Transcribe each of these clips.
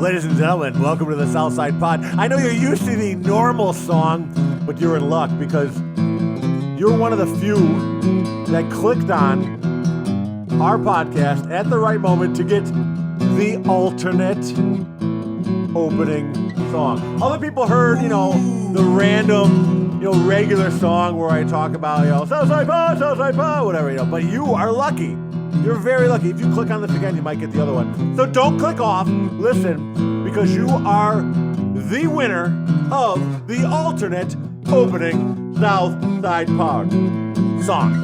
Ladies and gentlemen, welcome to the Southside Pod. I know you're used to the normal song, but you're in luck because you're one of the few that clicked on our podcast at the right moment to get the alternate opening song. Other people heard, the random, regular song where I talk about, Southside Pod, whatever, but you are lucky. You're very lucky. If you click on this again, you might get the other one. So don't click off. Listen, because you are the winner of the alternate opening Southside Pod song.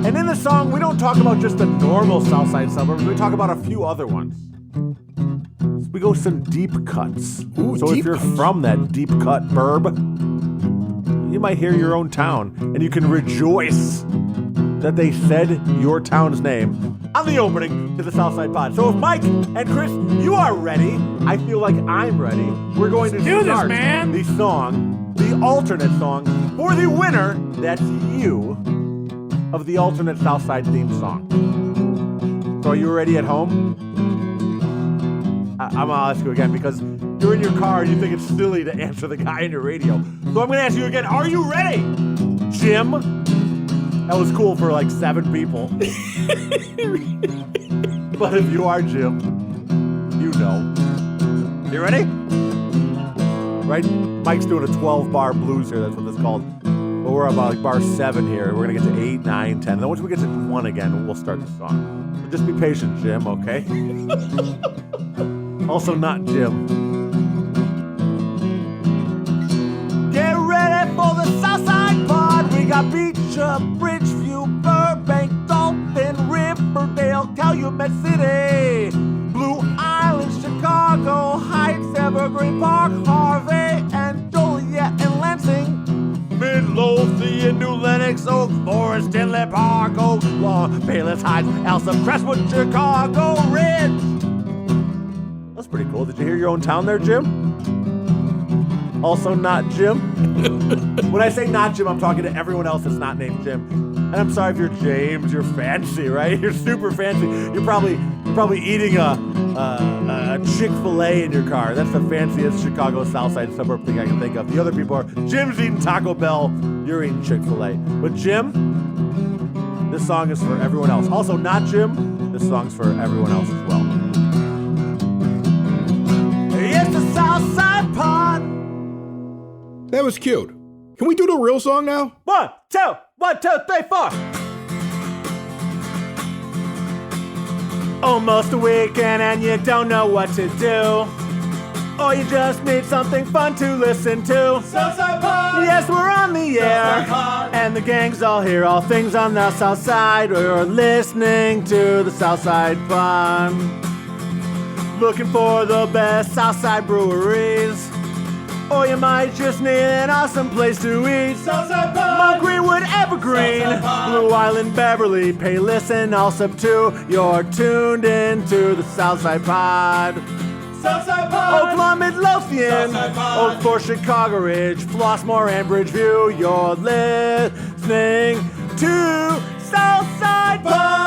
And in the song, we don't talk about just the normal Southside suburbs. We talk about a few other ones. We go some deep cuts. Ooh, so deep if you're cuts. from that deep cut burb, you might hear your own town, and you can rejoice that they said your town's name on the opening to the Southside Pod. So if Mike and Chris, you are ready, I feel like I'm ready. We're going to do this, start man. the song, the alternate song, for the winner, that's you, of the alternate Southside theme song. So are you ready at home? I'm going to ask you again because you're in your car and you think it's silly to answer the guy on your radio. So I'm going to ask you again, are you ready, Jim? That was cool for like 7 people. But if you are Jim, you know. You ready? Right? Mike's doing a 12-bar blues here. That's what this is called. But we're about like bar 7 here. We're going to get to 8, 9, 10. Then once we get to 1 again, we'll start the song. So just be patient, Jim, okay? Also not Jim. Get ready for the Southside Pod. We got Beach, Bridgeview, Burbank, Dolphin, Riverdale, Calumet City, Blue Island, Chicago Heights, Evergreen Park, Harvey, and Joliet and Lansing, Midlothian, New Lenox, Oak Forest, Inlet Park, Oak Lawn, Payless Heights, Elsa, Crestwood, Chicago Ridge. That's pretty cool. Did you hear your own town there, Jim? Also not Jim. When I say not Jim, I'm talking to everyone else that's not named Jim. And I'm sorry if you're James, you're fancy, right? You're super fancy. You're probably eating a Chick-fil-A in your car. That's the fanciest Chicago Southside suburb thing I can think of. The other people are, Jim's eating Taco Bell, you're eating Chick-fil-A. But Jim, this song is for everyone else. Also not Jim, this song's for everyone else as well. It's the Southside Pod. That was cute. Can we do the real song now? 1, 2, 1, 2, 3, 4. Almost a weekend and you don't know what to do. Or you just need something fun to listen to. Southside Pod! Yes, we're on the air. Southside Pod! And the gang's all here, all things on the South Side. We're listening to the Southside Pod. Looking for the best Southside breweries. Or you might just need an awesome place to eat. Southside Pod! Mount Greenwood, Evergreen, Southside Pod! Blue Island, Beverly, Payless, and also too. You're tuned into the Southside Pod. Southside Pod! Oakland, Midlothian, Southside Pod! Oak Forest, Chicago Ridge, Flossmoor, and Bridgeview. You're listening to Southside Pod.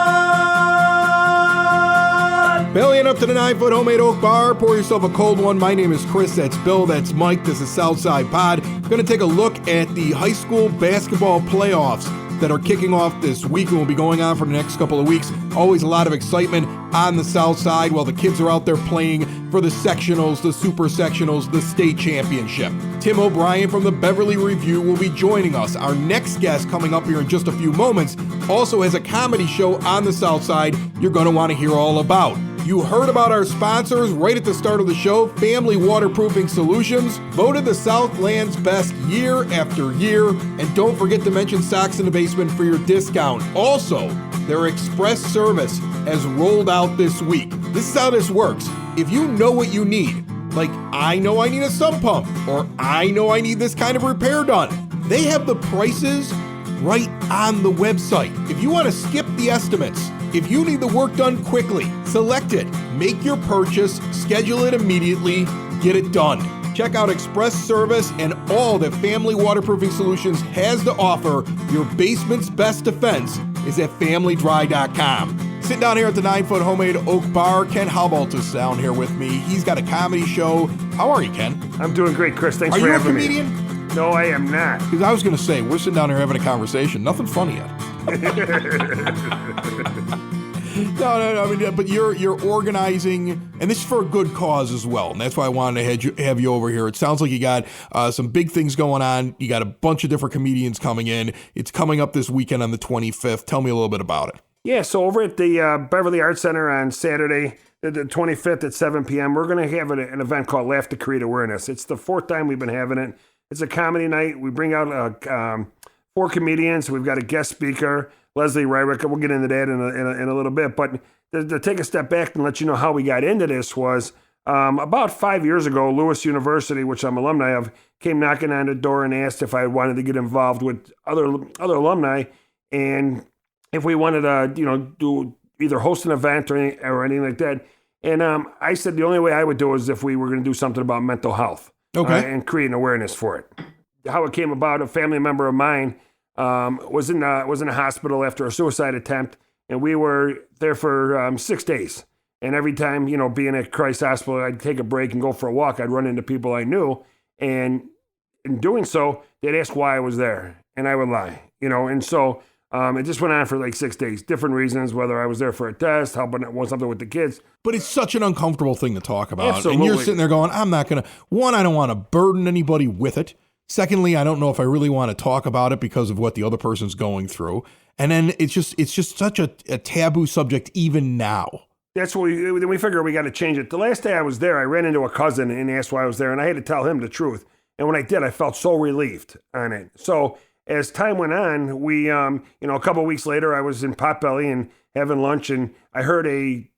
Bellying up to the 9-foot homemade oak bar. Pour yourself a cold one. My name is Chris. That's Bill. That's Mike. This is Southside Pod. We're going to take a look at the high school basketball playoffs that are kicking off this week and will be going on for the next couple of weeks. Always a lot of excitement on the South Side while the kids are out there playing for the sectionals, the super sectionals, the state championship. Tim O'Brien from the Beverly Review will be joining us. Our next guest coming up here in just a few moments also has a comedy show on the South Side you're going to want to hear all about. You heard about our sponsors right at the start of the show, Family Waterproofing Solutions, voted the Southland's best year after year. And don't forget to mention Socks in the Basement for your discount. Also, their express service has rolled out this week. This is how this works. If you know what you need, like I know I need a sump pump, or I know I need this kind of repair done, they have the prices right on the website. If you want to skip the estimates, if you need the work done quickly, select it, make your purchase, schedule it immediately, get it done. Check out Express Service and all that Family Waterproofing Solutions has to offer. Your basement's best defense is at familydry.com. Sitting down here at the 9-Foot Homemade Oak Bar, Ken Houbolt is down here with me. He's got a comedy show. How are you, Ken? I'm doing great, Chris. Thanks Are for you a having me. comedian? No, I am not. Because I was going to say, we're sitting down here having a conversation. Nothing funny yet. No. I mean, but you're organizing, and this is for a good cause as well. And that's why I wanted to have you over here. It sounds like you got some big things going on. You got a bunch of different comedians coming in. It's coming up this weekend on the 25th. Tell me a little bit about it. Yeah, so over at the Beverly Arts Center on Saturday, the 25th at 7 p.m., we're going to have an event called Laugh to Create Awareness. It's the fourth time we've been having it. It's a comedy night. We bring out 4 comedians. We've got a guest speaker, Leslie Ryrick. We'll get into that in a little bit. But to take a step back and let you know how we got into this was about 5 years ago, Lewis University, which I'm alumni of, came knocking on the door and asked if I wanted to get involved with other alumni and if we wanted to, do either host an event or anything like that. And I said the only way I would do it is if we were going to do something about mental health. Okay. And create an awareness for it. How it came about, a family member of mine was in a hospital after a suicide attempt, and we were there for 6 days. And every time, being at Christ Hospital, I'd take a break and go for a walk. I'd run into people I knew, and in doing so, they'd ask why I was there, and I would lie, And so it just went on for like 6 days, different reasons, whether I was there for a test, helping something with the kids. But it's such an uncomfortable thing to talk about. Absolutely. And you're sitting there going, I'm not going to, one, I don't want to burden anybody with it. Secondly, I don't know if I really want to talk about it because of what the other person's going through. And then it's just such a taboo subject even now. That's what we figured we got to change it. The last day I was there, I ran into a cousin and asked why I was there, and I had to tell him the truth. And when I did, I felt so relieved on it. So as time went on, we, a couple of weeks later, I was in Potbelly and having lunch, and I heard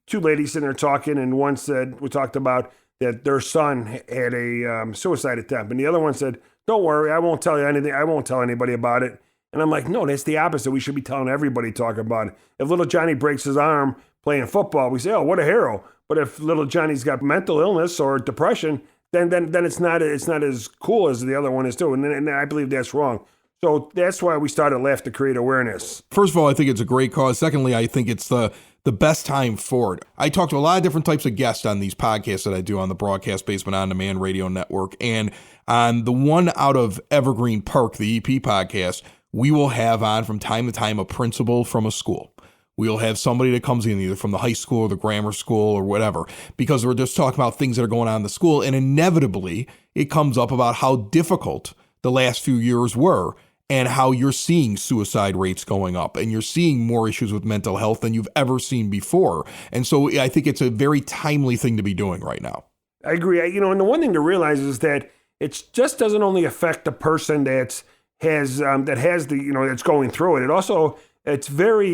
two ladies sitting there talking, and one said, we talked about that their son had a suicide attempt, and the other one said, don't worry, I won't tell you anything. I won't tell anybody about it. And I'm like, no, that's the opposite. We should be telling everybody talk about it. If little Johnny breaks his arm playing football, we say, oh, what a hero. But if little Johnny's got mental illness or depression, then it's not as cool as the other one is too. And I believe that's wrong. So that's why we started Laugh to Create Awareness. First of all, I think it's a great cause. Secondly, I think it's the best time for it. I talk to a lot of different types of guests on these podcasts that I do on the Broadcast Basement On Demand Radio Network. And on the one out of Evergreen Park, the EP podcast, we will have on from time to time a principal from a school. We'll have somebody that comes in either from the high school or the grammar school or whatever, because we're just talking about things that are going on in the school. And inevitably, it comes up about how difficult the last few years were and how you're seeing suicide rates going up and you're seeing more issues with mental health than you've ever seen before. And so I think it's a very timely thing to be doing right now. I agree. And the one thing to realize is that it just doesn't only affect the person that's going through it. It also, it's very,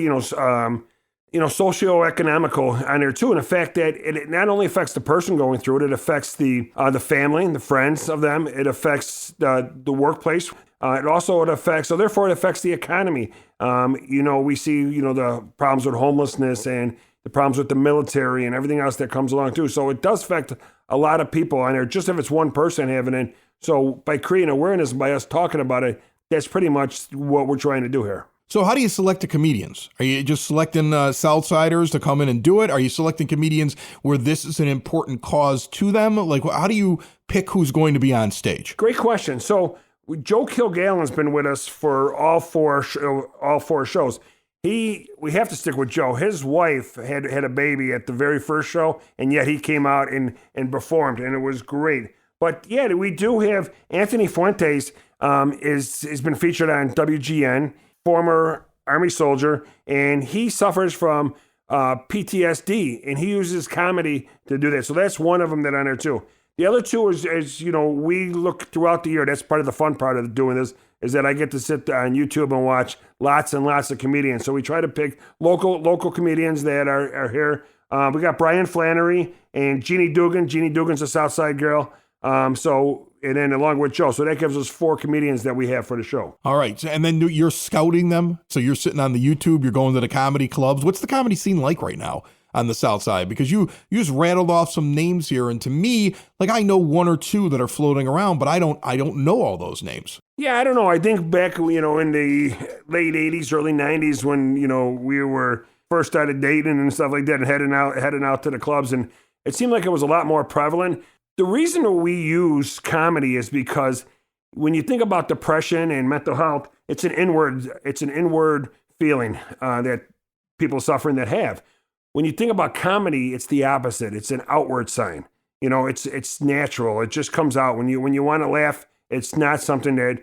socioeconomical on there too. And the fact that it not only affects the person going through it, it affects the family and the friends of them. It affects the workplace. It affects the economy. We see, the problems with homelessness and the problems with the military and everything else that comes along too. So it does affect a lot of people on there, just if it's one person having it. So by creating awareness, by us talking about it, that's pretty much what we're trying to do here. So how do you select the comedians? Are you just selecting Southsiders to come in and do it? Are you selecting comedians where this is an important cause to them? Like, how do you pick who's going to be on stage? Great question. So Joe Kilgallen's been with us for all four shows. We have to stick with Joe. His wife had a baby at the very first show, and yet he came out and performed, and it was great. But yeah, we do have Anthony Fuentes has been featured on WGN, former Army soldier, and he suffers from PTSD, and he uses comedy to do that. So that's one of them that on there too. The other two is we look throughout the year. That's part of the fun part of doing this, is that I get to sit on YouTube and watch lots and lots of comedians. So we try to pick local comedians that are here. We got Brian Flannery and Jeannie Dugan. Jeannie Dugan's a Southside girl. And then along with Joe. So that gives us 4 comedians that we have for the show. All right. And then you're scouting them. So you're sitting on the YouTube, you're going to the comedy clubs. What's the comedy scene like right now on the South Side? Because you just rattled off some names here. And to me, like, I know 1 or 2 that are floating around, but I don't know all those names. Yeah, I don't know. I think back, in the late 80s, early 90s when, we were first started dating and stuff like that, and heading out to the clubs, and it seemed like it was a lot more prevalent. The reason we use comedy is because when you think about depression and mental health, it's an inward feeling that people suffering that have. When you think about comedy, it's the opposite. It's an outward sign. You know, it's natural. It just comes out when you want to laugh. It's not something that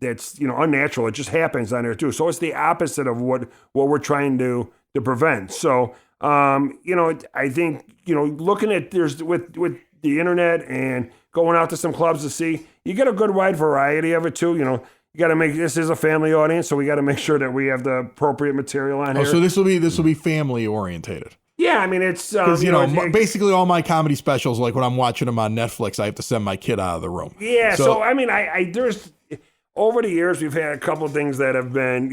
that's unnatural. It just happens on there too. So it's the opposite of what we're trying to prevent. So I think looking at with the internet and going out to some clubs to see, you get a good wide variety of it too. You got to make this is a family audience, so we got to make sure that we have the appropriate material on here. So this will be family orientated. Yeah, I mean it's basically all my comedy specials. Like when I'm watching them on Netflix, I have to send my kid out of the room. Yeah, so I mean, I there's over the years we've had a couple of things that have been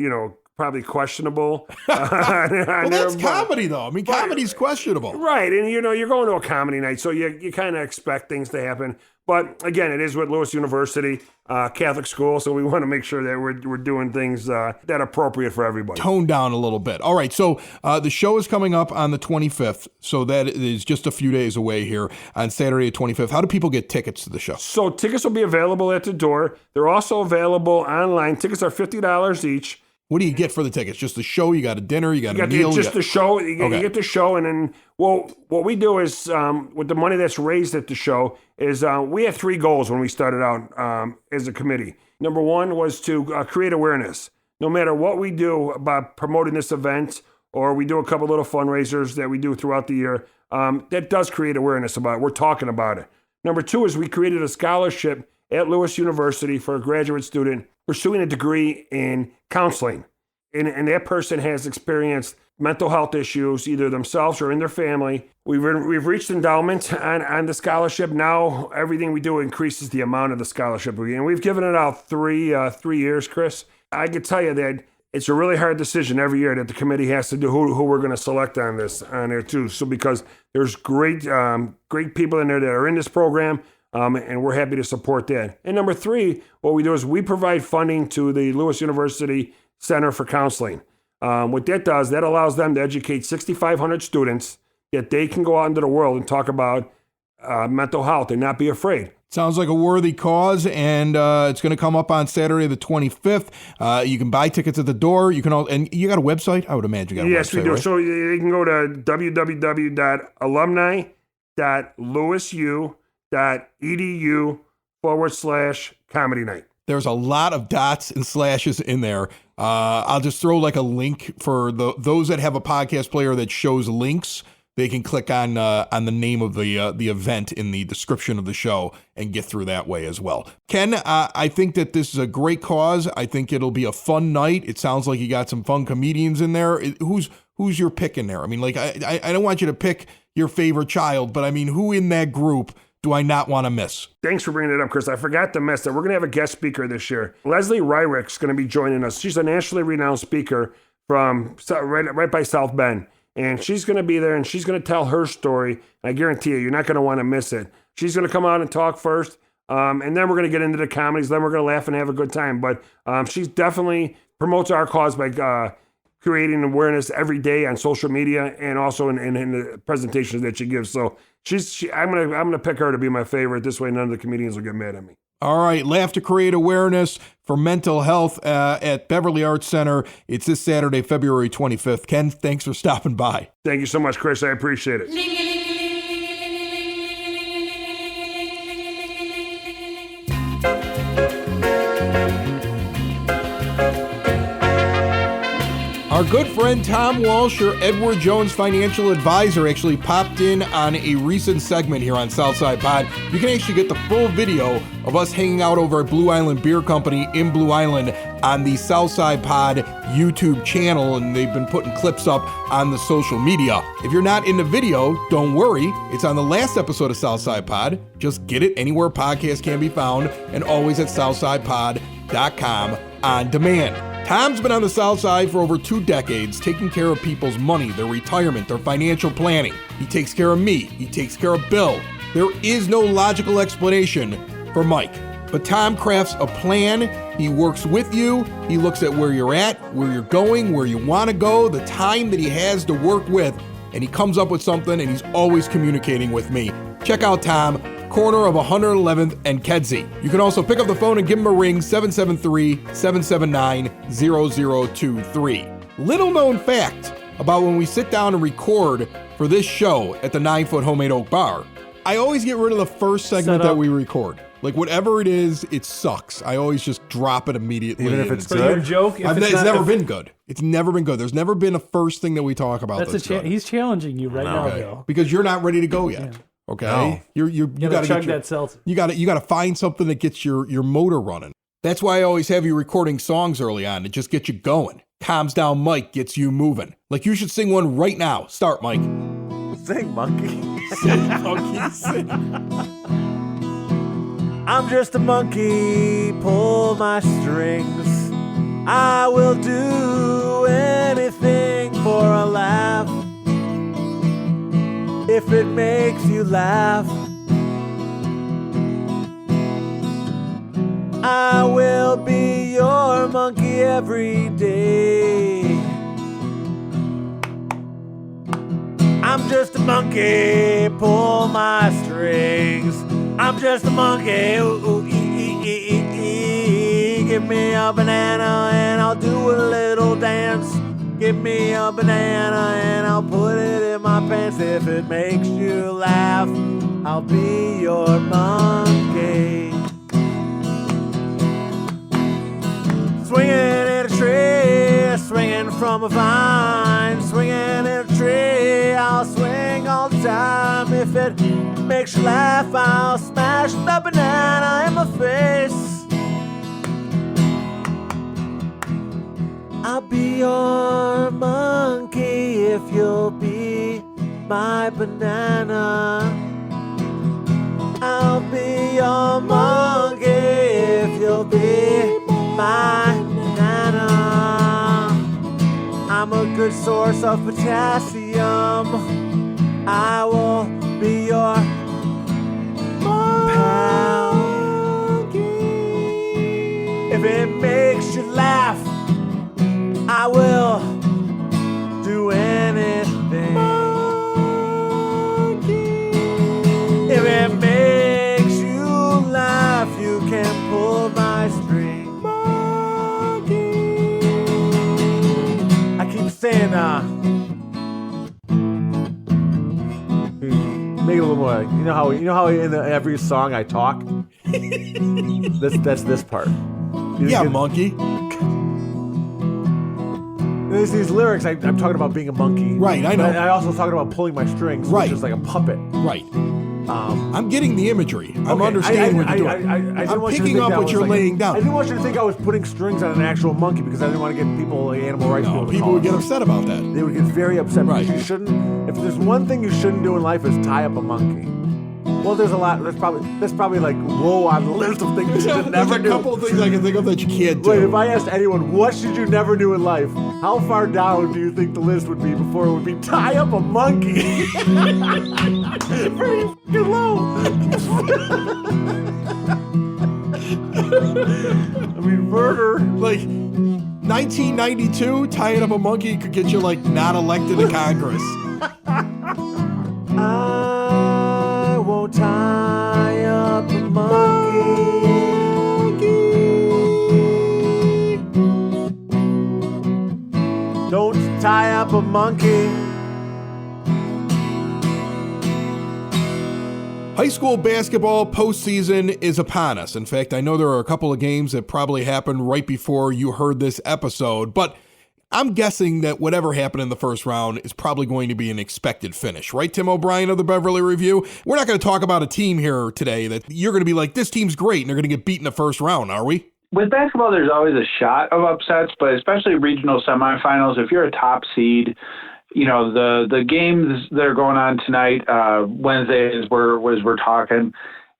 probably questionable. Well, that's comedy though. I mean, comedy's questionable, right? And you're going to a comedy night, so you kind of expect things to happen. But again, it is with Lewis University, Catholic school, so we want to make sure that we're doing things that are appropriate for everybody. Tone down a little bit. All right, so the show is coming up on the 25th, so that is just a few days away here on Saturday the 25th. How do people get tickets to the show? So tickets will be available at the door. They're also available online. Tickets are $50 each. What do you get for the tickets? Just the show? You got a dinner? You got a meal? Just the show. You get the show, and then what we do is with the money that's raised at the show is we had 3 goals when we started out as a committee. Number 1 was to create awareness. No matter what we do about promoting this event, or we do a couple little fundraisers that we do throughout the year, that does create awareness about it. We're talking about it. Number 2 is we created a scholarship at Lewis University for a graduate student pursuing a degree in counseling. And that person has experienced mental health issues, either themselves or in their family. We've reached endowment on the scholarship. Now everything we do increases the amount of the scholarship. And we've given it out 3 years, Chris. I could tell you that it's a really hard decision every year that the committee has to do who we're going to select on there too. So because there's great people in there that are in this program, and we're happy to support that. And number 3, what we do is we provide funding to the Lewis University Center for Counseling. What that does, that allows them to educate 6,500 students that they can go out into the world and talk about mental health and not be afraid. Sounds like a worthy cause, and it's going to come up on Saturday the 25th. You can buy tickets at the door. You can and you got a website? I would imagine you got a website. Yes, we do. Right? So you can go to www.alumni.lusu.edu/comedy night. There's a lot of dots and slashes in there. I'll just throw like a link for those that have a podcast player that shows links. They can click on the name of the event in the description of the show and get through that way as well. Ken, I think that this is a great cause. I think it'll be a fun night. It sounds like you got some fun comedians in there. Who's your pick in there? I mean, like I don't want you to pick your favorite child, but I mean, who in that group do I not want to miss? Thanks for bringing it up, Chris. I forgot to miss that. We're going to have a guest speaker this year. Leslie Ryrick's going to be joining us. She's a nationally renowned speaker from right by South Bend. And she's going to be there, and she's going to tell her story. And I guarantee you're not going to want to miss it. She's going to come out and talk first, and then we're going to get into the comedies. Then we're going to laugh and have a good time. But she definitely promotes our cause by creating awareness every day on social media and also in the presentations that she gives. So I'm gonna pick her to be my favorite. This way, none of the comedians will get mad at me. All right, Laugh to create awareness for mental health at Beverly Arts Center. It's this Saturday, February 25th. Ken, thanks for stopping by. Thank you so much, Chris. I appreciate it. Our good friend Tom Walsh, your Edward Jones financial advisor, actually popped in on a recent segment here on Southside Pod. You can actually get the full video of us hanging out over at Blue Island Beer Company in Blue Island on the Southside Pod YouTube channel, and they've been putting clips up on the social media. If you're not in the video, don't worry. It's on the last episode of Southside Pod. Just get it anywhere podcasts can be found, and always at southsidepod.com on demand. Tom's been on the South Side for over 2 decades, taking care of people's money, their retirement, their financial planning. He takes care of me. He takes care of Bill. There is no logical explanation for Mike. But Tom crafts a plan. He works with you. He looks at where you're at, where you're going, where you want to go, the time that he has to work with, and he comes up with something, and he's always communicating with me. Check out Tom, corner of 111th and Kedzie. You can also pick up the phone and give him a ring, 773-779-0023. Little known fact about when we sit down and record for this show at the 9-Foot Homemade Oak Bar, I always get rid of the first segment that we record. Like, whatever it is, it sucks. I always just drop it immediately. Even if it's For your joke, It's never been good. It's never been good. There's never been a first thing that we talk about that's good. He's challenging you right now, Bill. Because you're not ready to go yet. Yeah. Okay, No. you gotta chug get your, that seltzer. You gotta find something that gets your motor running. That's why I always have you recording songs early on to just get you going. Calms down Mike, gets you moving. Like, you should sing one right now. Start, Mike. Sing, monkey. Sing, monkey, sing. I'm just a monkey, pull my strings. I will do anything for a laugh. If it makes you laugh, I will be your monkey every day. I'm just a monkey, pull my strings. I'm just a monkey, ooh, ooh, ee. Give me a banana and I'll do a little dance. Give me a banana and I'll put it in my pants. If it makes you laugh, I'll be your monkey. Swinging in a tree, swinging from a vine. Swinging in a tree, I'll swing all the time. If it makes you laugh, I'll smash the banana in my face. I'll be your monkey if you'll be my banana. I'll be your monkey if you'll be my banana. I'm a good source of potassium. I will be your monkey. If it makes you laugh, I will do anything. Monkey. If it makes you laugh, you can pull my string. Monkey. I keep saying, make it a little more. You know how in every song I talk. That's this part. Yeah, monkey. There's these lyrics. I'm talking about being a monkey. Right, I know. I also talking about pulling my strings, Right. which is like a puppet. Right. I'm getting the imagery. I'm Okay, understanding what you're doing. I didn't I'm want you to picking think up that what was you're like- laying down. I didn't want you to think I was putting strings on an actual monkey because I didn't want to get people, animal rights No, people to people call would get us. upset about that. They would get very upset Right. because you shouldn't. If there's one thing you shouldn't do in life is tie up a monkey. Well, there's a lot. That's probably like low on the list of things you should There's never a do. couple of things I can think of that you can't do. Wait, if I asked anyone, what should you never do in life? How far down do you think the list would be before it would be tie up a monkey? Pretty fucking low. I mean, murder. Like, 1992, tying up a monkey could get you, like, not elected to Congress. I won't tie up a monkey. Don't tie up a monkey. High school basketball postseason is upon us. In fact, I know there are a couple of games that probably happened right before you heard this episode, but I'm guessing that whatever happened in the first round is probably going to be an expected finish. Right, Tim O'Brien of the Beverly Review? We're not going to talk about a team here today that you're going to be like, this team's great, and they're going to get beat in the first round, are we? With basketball, there's always a shot of upsets, but especially regional semifinals, if you're a top seed, you know, the games that are going on tonight, Wednesday, as we're talking,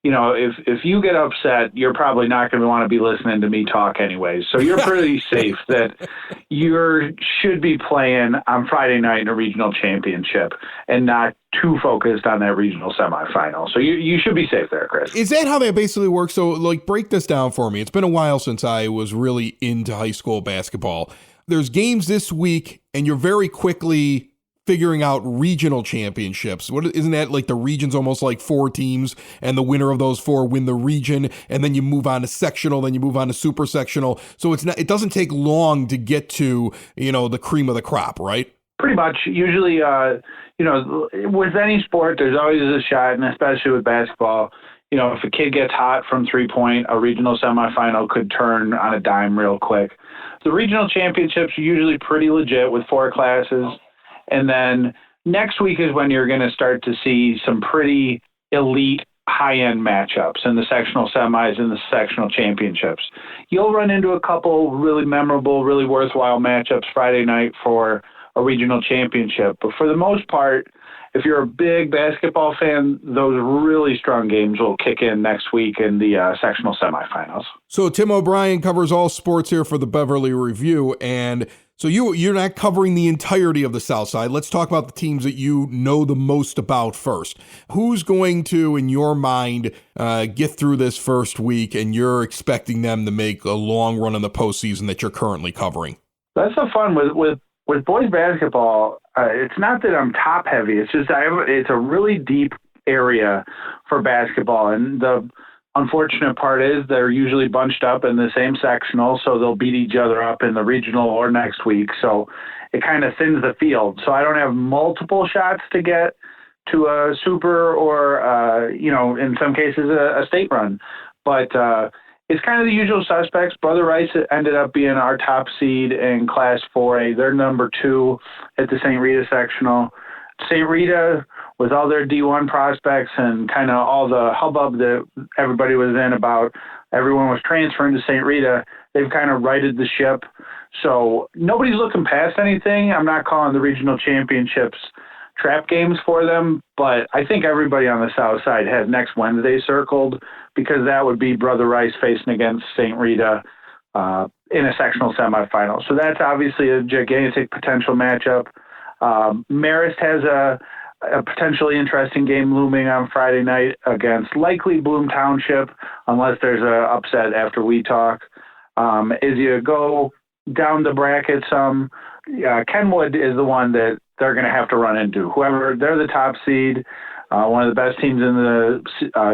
if you get upset, you're probably not going to want to be listening to me talk anyways. So you're pretty safe that you should be playing on Friday night in a regional championship and not too focused on that regional semifinal. So you should be safe there, Chris. Is that how that basically works? So, like, break this down for me. It's been a while since I was really into high school basketball. There's games this week, and you're very quickly figuring out regional championships. Isn't that like the region's almost like 4 teams, and the winner of those 4 win the region, and then you move on to sectional, then you move on to super sectional. So it doesn't take long to get to, the cream of the crop, right? Pretty much. Usually, with any sport, there's always a shot, and especially with basketball, if a kid gets hot from 3-point, a regional semifinal could turn on a dime real quick. The regional championships are usually pretty legit with 4 classes. And then next week is when you're going to start to see some pretty elite high-end matchups in the sectional semis and the sectional championships. You'll run into a couple really memorable, really worthwhile matchups Friday night for a regional championship. But for the most part, if you're a big basketball fan, those really strong games will kick in next week in the sectional semifinals. So Tim O'Brien covers all sports here for the Beverly Review, and so you're not covering the entirety of the South Side. Let's talk about the teams that you know the most about first. Who's going to, in your mind, get through this first week, and you're expecting them to make a long run in the postseason that you're currently covering? That's the fun with boys basketball. It's not that I'm top heavy. It's just it's a really deep area for basketball, and the unfortunate part is they're usually bunched up in the same sectional, so they'll beat each other up in the regional or next week. So it kind of thins the field. So I don't have multiple shots to get to a super or, in some cases a state run. But it's kind of the usual suspects. Brother Rice ended up being our top seed in Class 4A. They're number 2 at the St. Rita sectional. St. Rita, with all their D1 prospects and kind of all the hubbub that everybody was in about everyone was transferring to St. Rita, they've kind of righted the ship. So nobody's looking past anything. I'm not calling the regional championships trap games for them, but I think everybody on the South Side has next Wednesday circled, because that would be Brother Rice facing against St. Rita in a sectional semifinal. So that's obviously a gigantic potential matchup. Marist has a potentially interesting game looming on Friday night against likely Bloom Township, unless there's an upset after we talk. As you go down the bracket some, Kenwood is the one that they're going to have to run into. Whoever, they're the top seed, one of the best teams in the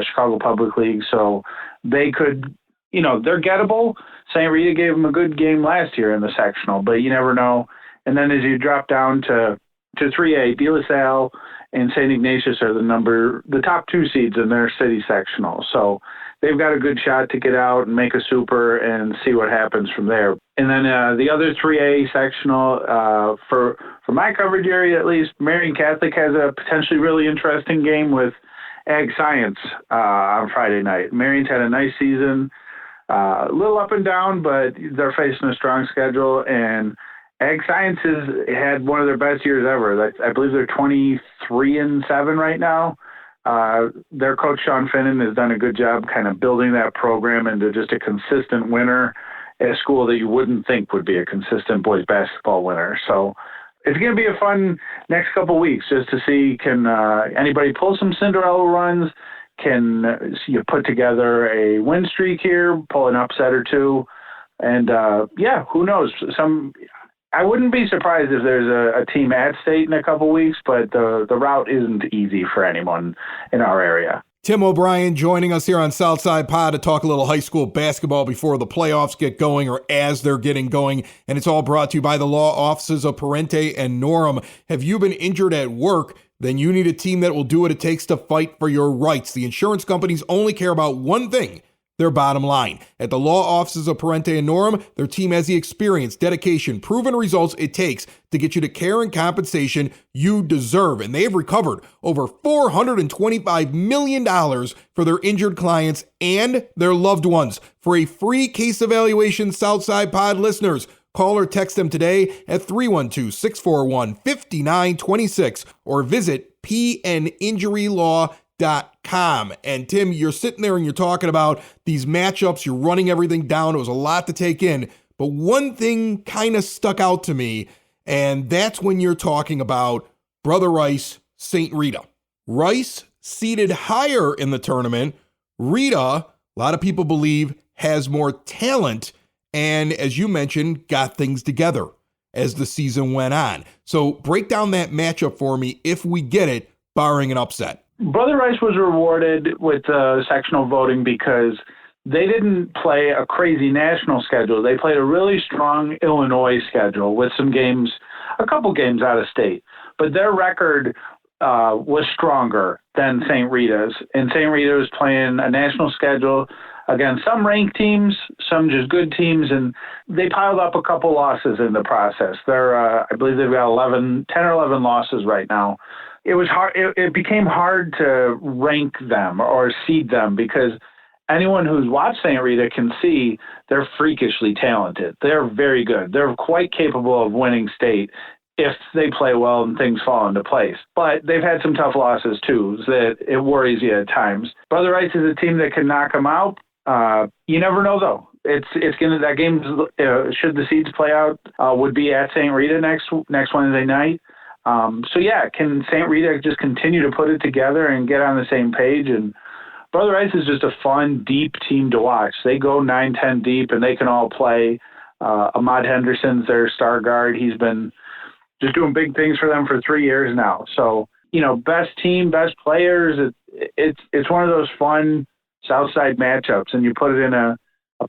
Chicago Public League, so they could, they're gettable. St. Rita gave them a good game last year in the sectional, but you never know. And then as you drop down to 3A, De La Salle and St. Ignatius are the top 2 seeds in their city sectional. So they've got a good shot to get out and make a super and see what happens from there. And then the other 3A sectional, for my coverage area at least, Marion Catholic has a potentially really interesting game with Ag Science on Friday night. Marion's had a nice season, a little up and down, but they're facing a strong schedule, and Ag Science has had one of their best years ever. I believe they're 23-7 right now. Their coach, Sean Finnan, has done a good job kind of building that program into just a consistent winner at a school that you wouldn't think would be a consistent boys basketball winner. So it's going to be a fun next couple of weeks just to see, can anybody pull some Cinderella runs? Can you put together a win streak here, pull an upset or two? And, who knows? I wouldn't be surprised if there's a team at state in a couple weeks, but the route isn't easy for anyone in our area. Tim O'Brien joining us here on Southside Pod to talk a little high school basketball before the playoffs get going, or as they're getting going. And it's all brought to you by the law offices of Parente and Norum. Have you been injured at work? Then you need a team that will do what it takes to fight for your rights. The insurance companies only care about one thing: their bottom line. At the law offices of Parente and Norum, their team has the experience, dedication, proven results it takes to get you the care and compensation you deserve. And they've recovered over $425 million for their injured clients and their loved ones. For a free case evaluation, Southside Pod listeners, call or text them today at 312-641-5926 or visit pninjurylaw.com. BetterlyReview.com. And Tim, you're sitting there and you're talking about these matchups, you're running everything down. It was a lot to take in. But one thing kind of stuck out to me, and that's when you're talking about Brother Rice, St. Rita. Rice seated higher in the tournament. Rita, a lot of people believe, has more talent, and as you mentioned, got things together as the season went on. So break down that matchup for me if we get it, barring an upset. Brother Rice was rewarded with sectional voting because they didn't play a crazy national schedule. They played a really strong Illinois schedule with some games, a couple games out of state. But their record was stronger than St. Rita's. And St. Rita was playing a national schedule against some ranked teams, some just good teams, and they piled up a couple losses in the process. I believe they've got 10 or 11 losses right now. It was hard. It became hard to rank them or seed them because anyone who's watched St. Rita can see they're freakishly talented. They're very good. They're quite capable of winning state if they play well and things fall into place. But they've had some tough losses too, that it worries you at times. Brother Rice is a team that can knock them out. You never know though. That game, should the seeds play out, would be at St. Rita next Wednesday night. Can St. Rita just continue to put it together and get on the same page? And Brother Rice is just a fun, deep team to watch. They go 9-10 deep, and they can all play. Ahmad Henderson's their star guard. He's been just doing big things for them for 3 years now. So, best team, best players. It's one of those fun Southside matchups, and you put it in a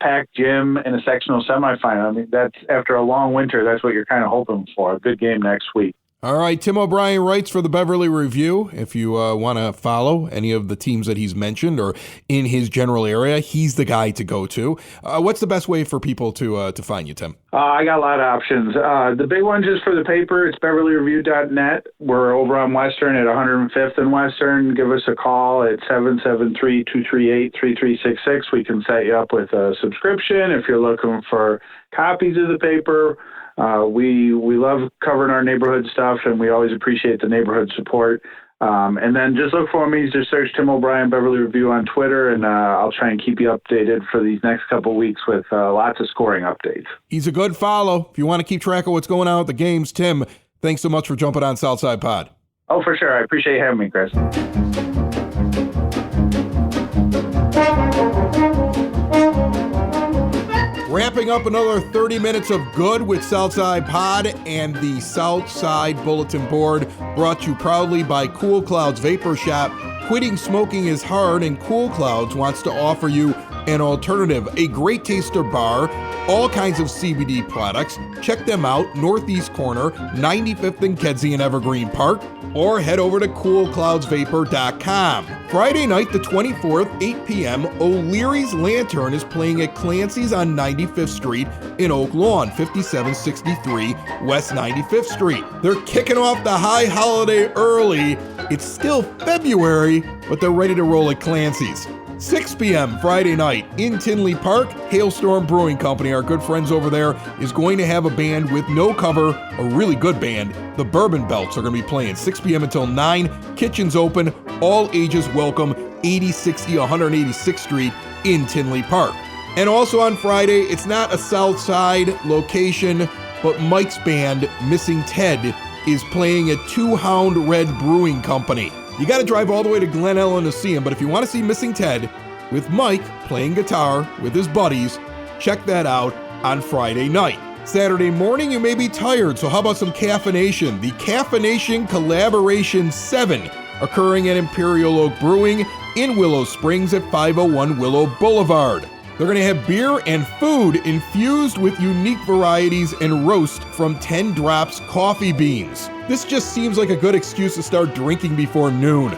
packed gym in a sectional semifinal. I mean, that's after a long winter. That's what you're kind of hoping for. A good game next week. All right, Tim O'Brien writes for the Beverly Review. If you want to follow any of the teams that he's mentioned or in his general area, he's the guy to go to. What's the best way for people to find you, Tim? I got a lot of options. The big one just for the paper, it's BeverlyReview.net. We're over on Western at 105th and Western. Give us a call at 773-238-3366. We can set you up with a subscription if you're looking for copies of the paper. We love covering our neighborhood stuff, and we always appreciate the neighborhood support. And then just look for me. Just search Tim O'Brien Beverly Review on Twitter, and I'll try and keep you updated for these next couple of weeks with lots of scoring updates. He's a good follow. If you want to keep track of what's going on with the games, Tim, thanks so much for jumping on Southside Pod. Oh, for sure. I appreciate you having me, Chris. Wrapping up another 30 minutes of good with Southside Pod and the Southside Bulletin Board, brought to you proudly by Cool Clouds Vapor Shop. Quitting smoking is hard, and Cool Clouds wants to offer you an alternative, a great taster bar, all kinds of CBD products. Check them out, Northeast Corner, 95th and Kedzie in Evergreen Park, or head over to coolcloudsvapor.com. Friday night, the 24th, 8 p.m., O'Leary's Lantern is playing at Clancy's on 95th Street in Oak Lawn, 5763 West 95th Street. They're kicking off the high holiday early. It's still February, but they're ready to roll at Clancy's. 6 p.m. Friday night in Tinley Park, Hailstorm Brewing Company, our good friends over there, is going to have a band with no cover, a really good band. The Bourbon Belts are going to be playing 6 p.m. until 9. Kitchen's open, all ages welcome, 8060 186th Street in Tinley Park. And also on Friday, it's not a Southside location, but Mike's band, Missing Ted, is playing at Two Hound Red Brewing Company. You got to drive all the way to Glen Ellen to see him, but if you want to see Missing Ted with Mike playing guitar with his buddies, check that out on Friday night. Saturday morning, you may be tired, so how about some caffeination? The Caffeination Collaboration 7, occurring at Imperial Oak Brewing in Willow Springs at 501 Willow Boulevard. They're going to have beer and food infused with unique varieties and roast from 10 Drops coffee beans. This just seems like a good excuse to start drinking before noon.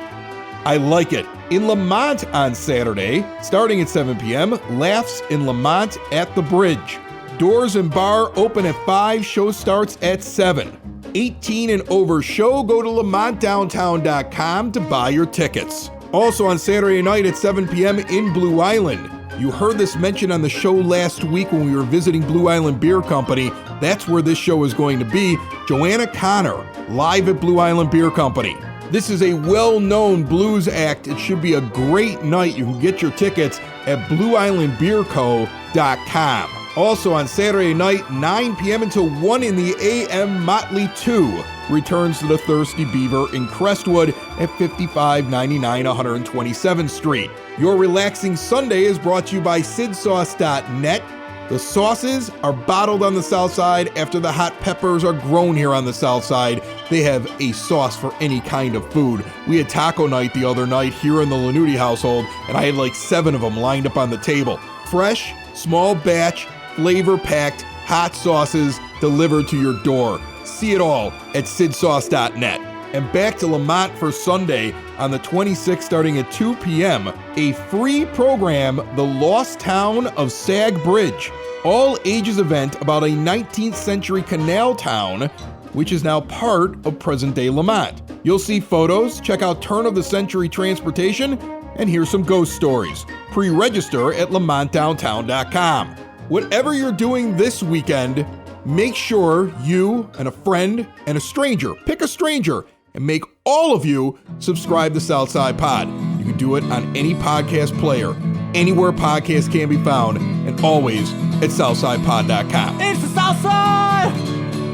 I like it. In Lamont on Saturday, starting at 7 p.m., Laughs in Lamont at the Bridge. Doors and bar open at 5, show starts at 7. 18 and over show, go to lamontdowntown.com to buy your tickets. Also on Saturday night at 7 p.m. in Blue Island. You heard this mentioned on the show last week when we were visiting Blue Island Beer Company. That's where this show is going to be. Joanna Connor, live at Blue Island Beer Company. This is a well-known blues act. It should be a great night. You can get your tickets at BlueIslandBeerCo.com. Also on Saturday night, 9 p.m. until 1 in the a.m., Motley 2 returns to the Thirsty Beaver in Crestwood at 5599 127th Street. Your relaxing Sunday is brought to you by SidSauce.net. The sauces are bottled on the South Side after the hot peppers are grown here on the South Side. They have a sauce for any kind of food. We had taco night the other night here in the Lanuti household, and I had like 7 of them lined up on the table. Fresh, small batch, flavor-packed, hot sauces delivered to your door. See it all at SidSauce.net. And back to Lamont for Sunday on the 26th starting at 2 p.m. A free program, The Lost Town of Sag Bridge. All ages event about a 19th century canal town, which is now part of present-day Lamont. You'll see photos, check out turn-of-the-century transportation, and hear some ghost stories. Pre-register at LamontDowntown.com. Whatever you're doing this weekend, make sure you and a friend and a stranger, pick a stranger, and make all of you subscribe to Southside Pod. You can do it on any podcast player, anywhere podcasts can be found, and always at SouthsidePod.com. It's the Southside!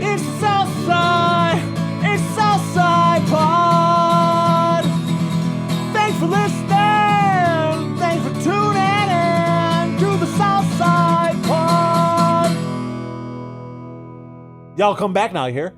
It's the Southside! It's Southside Pod! Thanks for listening! Thanks for tuning in to the Southside Pod! Y'all come back now, you hear?